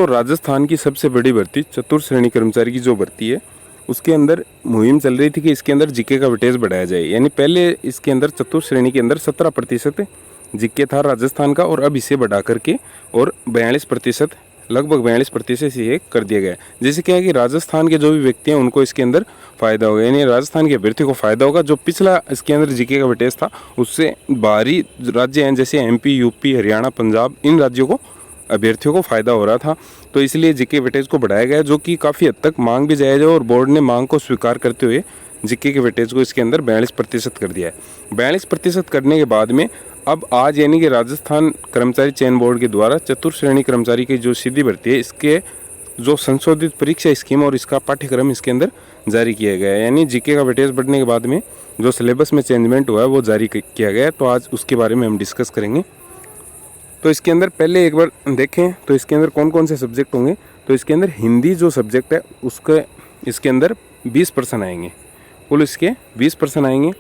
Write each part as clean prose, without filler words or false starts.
तो राजस्थान की सबसे बड़ी भर्ती चतुर्थ श्रेणी कर्मचारी की जो भर्ती है उसके अंदर मुहिम चल रही थी कि इसके अंदर जीके का वेटेज बढ़ाया जाए। यानी पहले इसके अंदर चतुर्थ श्रेणी के अंदर 17% जीके था राजस्थान का, और अब इसे बढ़ा करके और 42%, लगभग 42% ये कर दिया गया है। जैसे क्या है कि राजस्थान के जो भी व्यक्ति हैं उनको इसके अंदर फ़ायदा होगा, यानी राजस्थान के अभ्यर्थी को फ़ायदा होगा। जो पिछला इसके अंदर जीके का वेटेज था उससे बाहरी राज्य हैं जैसे एमपी, यूपी, हरियाणा, पंजाब, इन राज्यों को अभ्यर्थियों को फ़ायदा हो रहा था। तो इसलिए जीके वेटेज को बढ़ाया गया, जो कि काफ़ी हद तक मांग भी जायज़ है, और बोर्ड ने मांग को स्वीकार करते हुए जीके के वेटेज को इसके अंदर 42% कर दिया है। 42% करने के बाद में अब आज यानी कि राजस्थान कर्मचारी चयन बोर्ड के द्वारा चतुर्थ श्रेणी कर्मचारी की जो सीधी भर्ती है इसके जो संशोधित परीक्षा स्कीम और इसका पाठ्यक्रम इसके अंदर जारी किया गया है। यानी जीके का वेटेज बढ़ने के बाद में जो सिलेबस में चेंजमेंट हुआ है वो जारी किया गया है। तो आज उसके बारे में हम डिस्कस करेंगे। तो इसके अंदर पहले एक बार देखें तो इसके अंदर कौन कौन से सब्जेक्ट होंगे। तो इसके अंदर हिंदी जो सब्जेक्ट है उसके इसके अंदर 20% आएंगे, कुल इसके 20% आएंगे।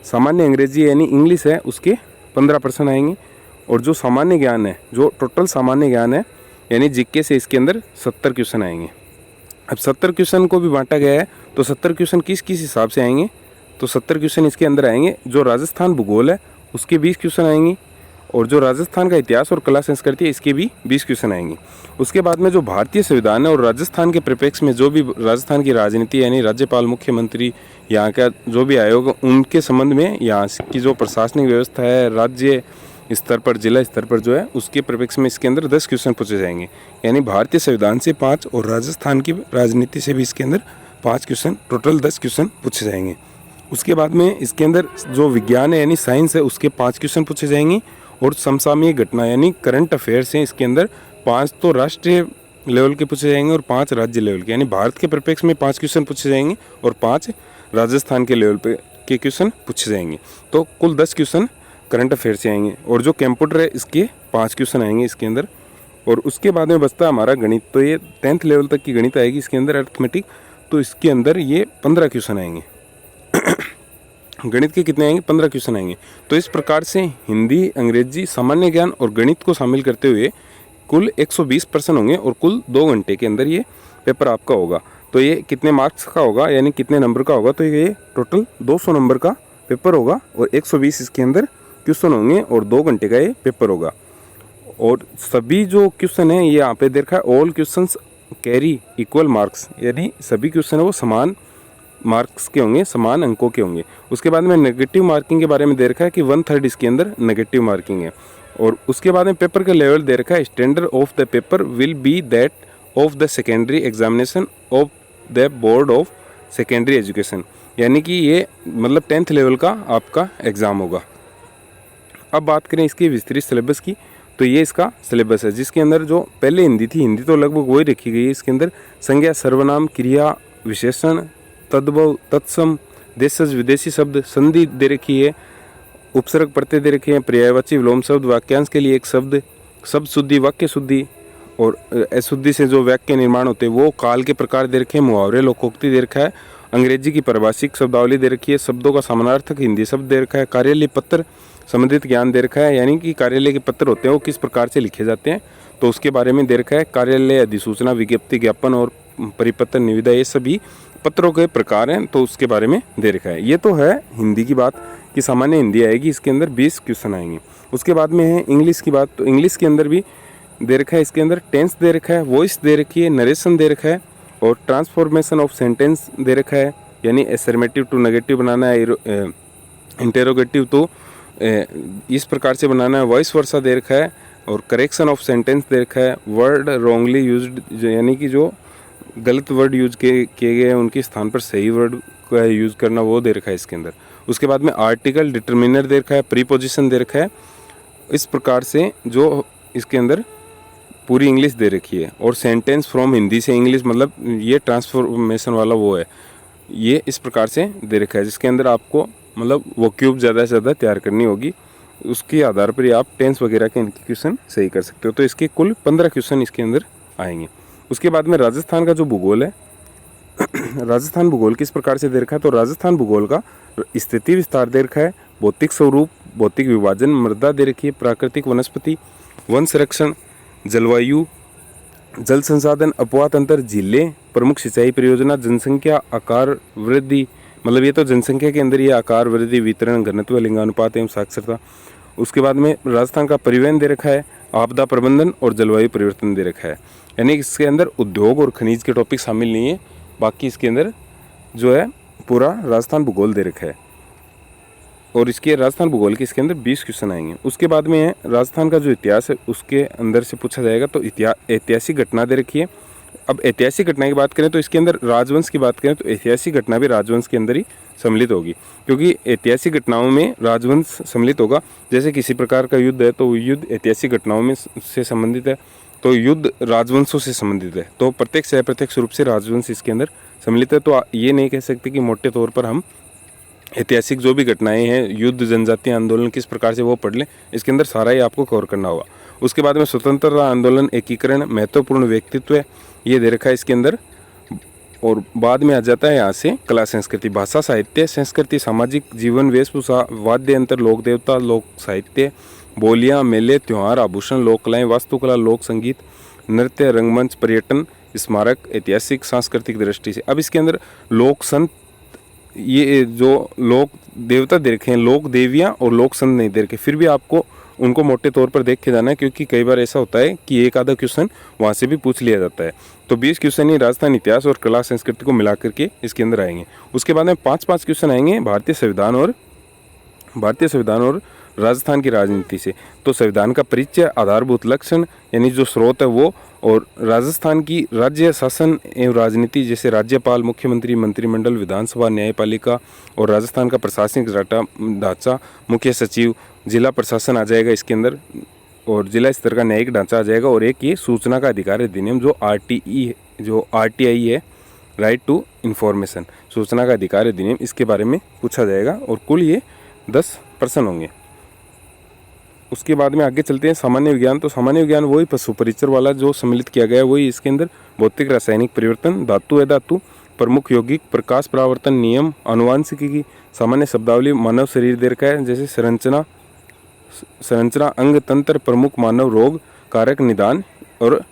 सामान्य अंग्रेजी यानी इंग्लिश है उसके 15% आएंगे, और जो सामान्य ज्ञान है, जो टोटल सामान्य ज्ञान है यानी जीके से इसके अंदर 70 क्वेश्चन आएंगे। अब 70 क्वेश्चन को भी बांटा गया है, तो 70 क्वेश्चन किस किस हिसाब से आएंगे, तो 70 क्वेश्चन इसके अंदर आएंगे। जो राजस्थान भूगोल है उसके 20 क्वेश्चन आएंगे, और जो राजस्थान का इतिहास और कला संस्कृति है इसके भी 20 क्वेश्चन आएंगे। उसके बाद में जो भारतीय संविधान है और राजस्थान के परिप्रेक्ष्य में जो भी राजस्थान की राजनीति यानी राज्यपाल, मुख्यमंत्री, यहाँ का जो भी आयोग, उनके संबंध में यहाँ की जो प्रशासनिक व्यवस्था है राज्य स्तर पर, जिला स्तर पर जो है उसके परिप्रेक्ष्य में इसके अंदर 10 क्वेश्चन पूछे जाएंगे। यानी भारतीय संविधान से 5 और राजस्थान की राजनीति से भी इसके अंदर 5 क्वेश्चन, टोटल 10 क्वेश्चन पूछे जाएंगे। उसके बाद में इसके अंदर जो विज्ञान है यानी साइंस है उसके 5 क्वेश्चन पूछे जाएंगे, और समसामयिक घटना यानी करंट अफेयर्स हैं इसके अंदर 5 तो राष्ट्रीय लेवल के पूछे जाएंगे और 5 राज्य लेवल के, यानी भारत के परिप्रेक्ष्य में 5 क्वेश्चन पूछे जाएंगे और 5 राजस्थान के लेवल पे के क्वेश्चन पूछे जाएंगे। तो कुल 10 क्वेश्चन करंट अफेयर से आएंगे, और जो कंप्यूटर है इसके 5 क्वेश्चन आएंगे इसके अंदर। और उसके बाद में बचता हमारा गणित, तो ये 10th लेवल तक की गणित आएगी इसके अंदर, अर्थमेटिक, तो इसके अंदर ये 15 क्वेश्चन आएंगे। गणित के कितने आएंगे, 15 क्वेश्चन आएंगे। तो इस प्रकार से हिंदी, अंग्रेजी, सामान्य ज्ञान और गणित को शामिल करते हुए कुल 120% होंगे, और कुल 2 घंटे के अंदर ये पेपर आपका होगा। तो ये कितने मार्क्स का होगा यानी कितने नंबर का होगा, तो ये टोटल 200 नंबर का पेपर होगा, और 120 इसके अंदर क्वेश्चन होंगे, और 2 घंटे का ये पेपर होगा। और सभी जो क्वेश्चन है ये यहाँ पे देखा है, all questions carry equal marks, यानी सभी क्वेश्चन है वो समान मार्क्स के होंगे, समान अंकों के होंगे। उसके बाद में नेगेटिव मार्किंग के बारे में दे रखा है कि 1/3 इसके अंदर नेगेटिव मार्किंग है। और उसके बाद में पेपर का लेवल दे रखा है, standard of the paper will be that of the secondary examination of the board of secondary education, यानी कि ये मतलब 10th लेवल का आपका एग्ज़ाम होगा। अब बात करें इसकी विस्तृत सिलेबस की, तो ये इसका सिलेबस है जिसके अंदर जो पहले हिंदी थी, हिंदी तो लगभग वही रखी गई है। इसके अंदर संज्ञा, सर्वनाम, क्रिया, विशेषण, तद्भव, तत्सम, देशज, विदेशी शब्द, संधि दे रखी है, उपसर्ग प्रत्यय दे रखे हैं, पर्यायवाची विलोम शब्द, वाक्यांश के लिए एक शब्द, शब्द शुद्धि, वाक्य शुद्धि, और अशुद्धि से जो वाक्य निर्माण होते हैं वो, काल के प्रकार दे रखे हैं, मुहावरे, लोकोक्ति दे रखा है, अंग्रेजी की परिभाषिक शब्दावली दे रखी है, शब्दों का समानार्थक हिंदी शब्द दे रखा है, कार्यालय पत्र संबंधित ज्ञान दे रखा है, यानी कि कार्यालय के पत्र होते हैं वो किस प्रकार से लिखे जाते हैं तो उसके बारे में दे रखा है। कार्यालय, अधिसूचना, विज्ञप्ति, ज्ञापन और परिपत्र, निविदा, ये सभी पत्रों के प्रकार हैं, तो उसके बारे में दे रखा है। ये तो है हिंदी की बात कि सामान्य हिंदी आएगी, इसके अंदर 20 क्वेश्चन आएंगे। उसके बाद में है इंग्लिश की बात, तो इंग्लिश के अंदर भी दे रखा है, इसके अंदर टेंस दे रखा है, वॉइस दे रखी है, नरेशन दे रखा है, और ट्रांसफॉर्मेशन ऑफ सेंटेंस दे रखा है, यानी एफर्मेटिव टू नेगेटिव बनाना है, इंटेरोगेटिव तो इस प्रकार से बनाना है, वॉइस वर्सा दे रखा है, और करेक्शन ऑफ सेंटेंस दे रखा है, वर्ड रॉन्गली यूज्ड, यानी कि जो गलत वर्ड यूज किए गए हैं उनके स्थान पर सही वर्ड का यूज़ करना, वो दे रखा है इसके अंदर। उसके बाद में आर्टिकल, डिटर्मिनर दे रखा है, प्रीपोजिशन दे रखा है। इस प्रकार से जो इसके अंदर पूरी इंग्लिश दे रखी है, और सेंटेंस फ्रॉम हिंदी से इंग्लिश, मतलब ये ट्रांसफॉर्मेशन वाला वो है, ये इस प्रकार से दे रखा है, जिसके अंदर आपको मतलब वो क्यूब ज़्यादा से ज़्यादा तैयार करनी होगी। उसके आधार पर आप टेंस वगैरह के इनके क्वेश्चन सही कर सकते हो। तो इसके कुल 15 क्वेश्चन इसके अंदर आएंगे। उसके बाद में राजस्थान का जो भूगोल है राजस्थान भूगोल किस प्रकार से दे रखा है, तो राजस्थान भूगोल का स्थिति विस्तार दे रखा है, भौतिक स्वरूप, भौतिक विभाजन, मृदा दे रखी है, प्राकृतिक वनस्पति, वन संरक्षण, जलवायु, जल संसाधन, अपवाह तंत्र, झीलें, प्रमुख सिंचाई परियोजना, जनसंख्या, आकार वृद्धि, मतलब ये तो जनसंख्या के अंदर ये आकार वृद्धि, वितरण, घनत्व, लिंगानुपात एवं साक्षरता। उसके बाद में राजस्थान का परिवहन दे रखा है, आपदा प्रबंधन और जलवायु परिवर्तन दे रखा है। यानी इसके अंदर उद्योग और खनिज के टॉपिक शामिल नहीं है, बाकी इसके अंदर जो है पूरा राजस्थान भूगोल दे रखा है। और इसके राजस्थान भूगोल के इसके अंदर 20 क्वेश्चन आएंगे। उसके बाद में है राजस्थान का जो इतिहास है उसके अंदर से पूछा जाएगा। तो ऐतिहासिक घटना दे रखी है। अब ऐतिहासिक घटना की बात करें तो इसके अंदर राजवंश की बात करें तो ऐतिहासिक घटना भी राजवंश के अंदर ही सम्मिलित होगी, क्योंकि ऐतिहासिक घटनाओं में राजवंश सम्मिलित होगा। जैसे किसी प्रकार का युद्ध है तो युद्ध ऐतिहासिक घटनाओं में से संबंधित है, तो युद्ध राजवंशों से संबंधित है, तो प्रत्यक्ष या अप्रत्यक्ष रूप से राजवंश इसके अंदर सम्मिलित है। तो ये नहीं कह सकते कि मोटे तौर पर हम ऐतिहासिक जो भी घटनाएं हैं, युद्ध, जनजातीय आंदोलन किस प्रकार से वो पढ़ लें, इसके अंदर सारा ही आपको कवर करना होगा। उसके बाद में स्वतंत्रता आंदोलन, एकीकरण, महत्वपूर्ण व्यक्तित्व ये दे रखा है इसके अंदर। और बाद में आ जाता है यहाँ से कला संस्कृति, भाषा साहित्य, संस्कृति, सामाजिक जीवन, वेशभूषा, वाद्य यंत्र, लोक देवता, लोक साहित्य, बोलियाँ, मेले, त्यौहार, आभूषण, लोक कलाएँ, वास्तुकला, लोक संगीत, नृत्य, रंगमंच, पर्यटन, स्मारक, ऐतिहासिक, सांस्कृतिक दृष्टि से। अब इसके अंदर लोक संत, ये जो लोक देवता दे रखे हैं, लोक देवियाँ और लोक संत नहीं दे रखे, फिर भी आपको उनको मोटे तौर पर देख के जाना है, क्योंकि कई बार ऐसा होता है कि एक आधा क्वेश्चन वहाँ से भी पूछ लिया जाता है। तो 20 क्वेश्चन ही राजस्थान इतिहास और कला संस्कृति को मिला करके इसके अंदर आएंगे। उसके बाद में 5-5 क्वेश्चन आएंगे भारतीय संविधान और राजस्थान की राजनीति से। तो संविधान का परिचय, आधारभूत लक्षण यानी जो स्रोत है वो, और राजस्थान की राज्य शासन एवं राजनीति, जैसे राज्यपाल, मुख्यमंत्री, मंत्रिमंडल, विधानसभा, न्यायपालिका, और राजस्थान का प्रशासनिक ढांचा, मुख्य सचिव, जिला प्रशासन आ जाएगा इसके अंदर, और जिला स्तर का न्यायिक ढांचा आ जाएगा। और एक ये सूचना का अधिकार अधिनियम जो RTI है, राइट टू इन्फॉर्मेशन, सूचना का अधिकार अधिनियम, इसके बारे में पूछा जाएगा। और कुल ये 10 प्रश्न होंगे। उसके बाद में आगे चलते हैं सामान्य विज्ञान। तो सामान्य विज्ञान वही पशु परिचर वाला जो सम्मिलित किया गया है वही इसके अंदर। भौतिक रासायनिक परिवर्तन, धातु अधातु, प्रमुख यौगिक, प्रकाश परावर्तन नियम, आनुवांशिकी की सामान्य शब्दावली, मानव शरीर दे रखा है, जैसे संरचना, अंग, तंत्र, प्रमुख मानव रोग, कारक, निदान और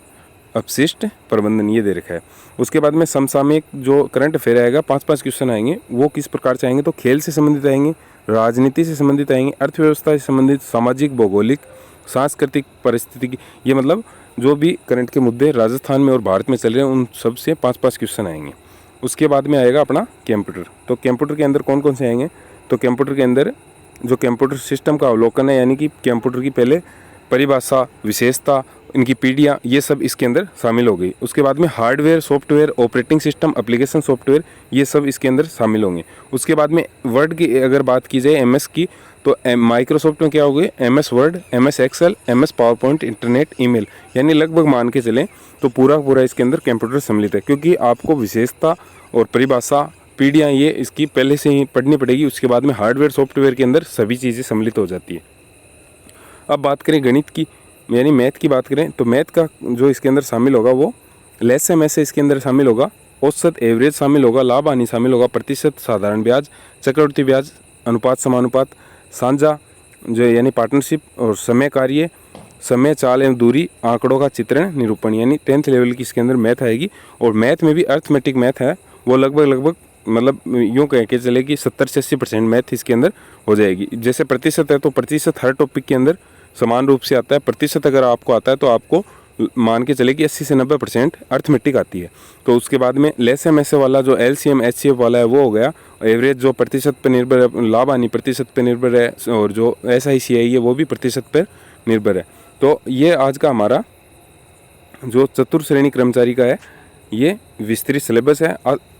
अपशिष्ट प्रबंधन ये दे रखा है। उसके बाद में समसामयिक जो करंट अफेयर आएगा, 5-5 क्वेश्चन आएंगे। वो किस प्रकार से आएंगे, तो खेल से संबंधित आएंगे, राजनीति से संबंधित आएंगे, अर्थव्यवस्था से संबंधित, सामाजिक, भौगोलिक, सांस्कृतिक परिस्थिति, ये मतलब जो भी करंट के मुद्दे राजस्थान में और भारत में चल रहे हैं उन सब से 5-5 क्वेश्चन आएंगे। उसके बाद में आएगा अपना कंप्यूटर। तो कंप्यूटर के अंदर कौन कौन से आएंगे, तो कंप्यूटर के अंदर जो कंप्यूटर सिस्टम का अवलोकन है, यानी कि कंप्यूटर की पहले परिभाषा, विशेषता, इनकी पीढ़ियाँ, ये सब इसके अंदर शामिल हो गई। उसके बाद में hardware, software, operating system, application software, ये सब इसके अंदर शामिल होंगे। उसके बाद में वर्ड की अगर बात की जाए, MS की, तो माइक्रोसॉफ्ट में क्या हो गई, MS Word, MS Excel, MS PowerPoint, internet, email, यानी लगभग मान के चलें तो पूरा इसके अंदर कंप्यूटर सम्मिलित है, क्योंकि आपको विशेषता और परिभाषा, पीढ़ियाँ, ये इसकी पहले से ही पढ़नी पड़ेगी। उसके बाद में हार्डवेयर, सॉफ्टवेयर के अंदर सभी चीज़ें सम्मिलित हो जाती है। अब बात करें गणित की, यानी मैथ की बात करें, तो मैथ का जो इसके अंदर शामिल होगा वो लेसम ऐसे इसके अंदर शामिल होगा, औसत, एवरेज शामिल होगा, लाभ हानि शामिल होगा, प्रतिशत, साधारण ब्याज, चक्रवृद्धि ब्याज, अनुपात, समानुपात, साझा जो यानी पार्टनरशिप, और समय कार्य, समय, चाल एवं दूरी, आंकड़ों का चित्रण, निरूपण, यानी 10th लेवल की इसके अंदर मैथ आएगी। और मैथ में भी अर्थमेटिक मैथ है, वो लगभग मतलब यूँ कह के चले कि 70 से 80% मैथ इसके अंदर हो जाएगी। जैसे प्रतिशत है तो प्रतिशत हर टॉपिक के अंदर समान रूप से आता है। प्रतिशत अगर आपको आता है तो आपको मान के चले कि 80 से 90% अर्थमेटिक आती है। तो उसके बाद में लेसम ऐसे वाला जो LCM HCF वाला है वो हो गया। एवरेज जो प्रतिशत पर निर्भर है, लाभ हानि प्रतिशत पर निर्भर है, और जो SICI है वो भी प्रतिशत पर निर्भर है। तो ये आज का हमारा जो चतुर्थ श्रेणी कर्मचारी का है ये विस्तृत सिलेबस है।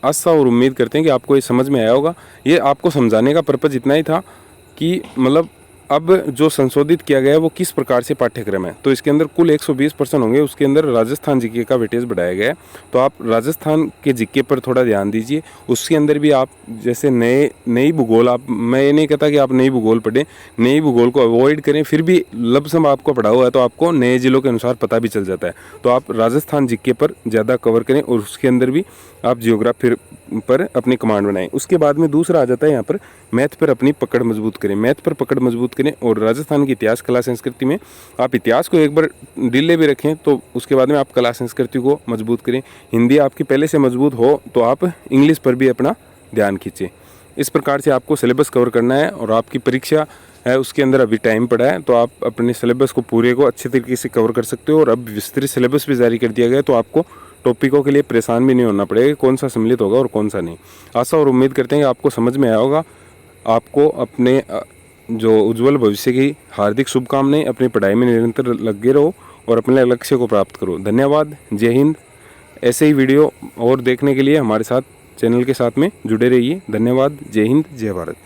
आशा और उम्मीद करते हैं कि आपको ये समझ में आया होगा। ये आपको समझाने का पर्पज़ इतना ही था कि मतलब अब जो संशोधित किया गया है वो किस प्रकार से पाठ्यक्रम है। तो इसके अंदर कुल 120 प्रश्न होंगे, उसके अंदर राजस्थान जीके का वेटेज बढ़ाया गया है। तो आप राजस्थान के जीके पर थोड़ा ध्यान दीजिए। उसके अंदर भी आप जैसे नई भूगोल, आप, मैं ये नहीं कहता कि आप नई भूगोल पढ़ें, नई भूगोल को अवॉइड करें, फिर भी लमसम आपको पढ़ा हुआ है तो आपको नए जिलों के अनुसार पता भी चल जाता है। तो आप राजस्थान जीके पर ज़्यादा कवर करें, और उसके अंदर भी आप पर अपनी कमांड बनाएं। उसके बाद में दूसरा आ जाता है यहाँ पर मैथ पर अपनी पकड़ मजबूत करें। मैथ पर पकड़ मजबूत करें और राजस्थान की इतिहास कला संस्कृति में आप इतिहास को एक बार ढीले भी रखें तो उसके बाद में आप कला संस्कृति को मजबूत करें। हिंदी आपकी पहले से मजबूत हो तो आप इंग्लिश पर भी अपना ध्यान खींचें। इस प्रकार से आपको सिलेबस कवर करना है और आपकी परीक्षा है उसके अंदर अभी टाइम पड़ा है, तो आप अपने सिलेबस को पूरे को अच्छे तरीके से कवर कर सकते हो। और अब विस्तृत सिलेबस भी जारी कर दिया गया है, तो आपको टॉपिकों के लिए परेशान भी नहीं होना पड़ेगा कौन सा सम्मिलित होगा और कौन सा नहीं। आशा और उम्मीद करते हैं कि आपको समझ में आया होगा। आपको अपने जो उज्जवल भविष्य की हार्दिक शुभकामनाएं। अपनी पढ़ाई में निरंतर लगे रहो और अपने लक्ष्य को प्राप्त करो। धन्यवाद। जय हिंद। ऐसे ही वीडियो और देखने के लिए हमारे साथ चैनल के साथ में जुड़े रहिए। धन्यवाद। जय हिंद, जय भारत।